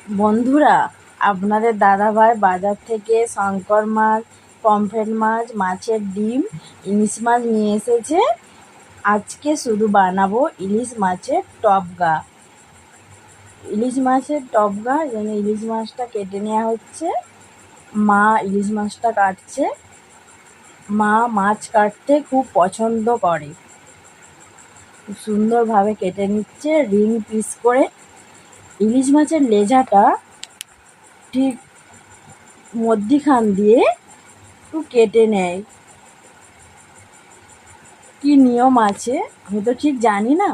বন্ধুরা, আপনাদের দাদাভাই বাজার থেকে শঙ্কর মাছ, পমফ্রেট মাছ, মাছের ডিম, ইলিশ মাছ নিয়ে এসেছে। আজকে শুধু বানাবো ইলিশ মাছের টপগা। ইলিশ মাছের টপগা, যেন ইলিশ মাছটা কেটে নেওয়া হচ্ছে। মা ইলিশ মাছটা কাটছে। মা মাছ কাটতে খুব পছন্দ করে, খুব সুন্দরভাবে কেটে নিচ্ছে রিং পিস করে। ইলিশ মাছের লেজাটা ঠিক মধ্যিখান দিয়ে একটু কেটে নেয়। কি নিয়ম আছে আমি তো ঠিক জানি না,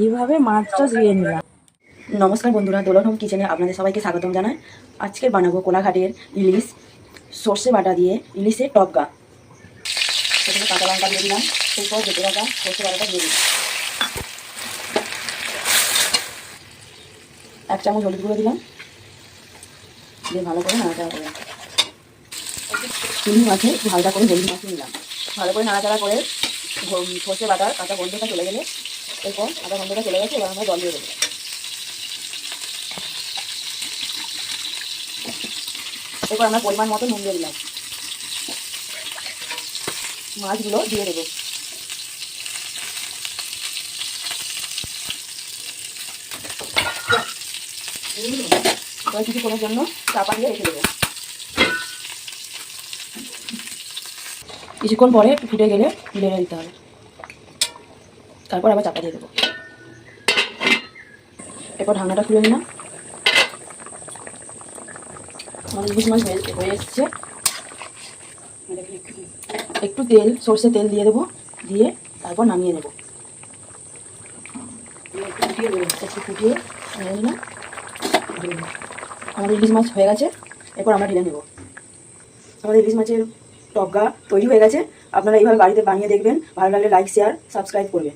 এইভাবে মাছটা ধুয়ে নিলাম। নমস্কার বন্ধুরা, দোলন হোম কিচেনে আপনাদের সবাইকে স্বাগতম জানাই। আজকের বানাবো কোলাঘাটের ইলিশ সর্ষে বাটা দিয়ে ইলিশের টপগা। প্রথমে কাঁচা লঙ্কা দিয়ে দিলাম, এরপর বেটে রাখা সর্ষে বাটাটা দিয়ে দিলাম। 1 চামচ হলুদ গুঁড়ো দিলাম, দিয়ে ভালো করে নাড়াচাড়া করে চিংড়ি মাছে একটু হালকা করে হলুদ মাখিয়ে নিলাম। ভালো করে নাড়াচাড়া করে সর্ষে বাটার কাঁচা গন্ধটা চলে গেলে, এরপর কাঁচা গন্ধটা চলে গেছে, এবার আমরা জল দিয়ে দেবো। এরপর আমরা পরিমাণ মতো নুন দিয়ে দিলাম। মাছগুলো দিয়ে দেবো। এবার কিছুক্ষণের জন্য চাপা দিয়ে রেখে দেবো। কিছুক্ষণ পরে একটু ফুটে গেলে নেড়ে দিতে হবে, তারপর আবার চাপা দিয়ে দেবো। এরপর ঢাকনাটা খুলে নিলাম। আমাদের ইলিশ মাছ হয়ে এসছে। একটু তেল, সর্ষে তেল দিয়ে দেবো, দিয়ে তারপর নামিয়ে নেবো। একটু ফুটিয়ে নিয়ে নিলাম। আমাদের ইলিশ মাছ হয়ে গেছে, এরপর আমরা ঢেলে নেব। আমাদের ইলিশ মাছের টপগা তৈরি হয়ে গেছে। আপনারা এইভাবে বাড়িতে বানিয়ে দেখবেন। ভালো লাগলে লাইক, শেয়ার, সাবস্ক্রাইব করবেন।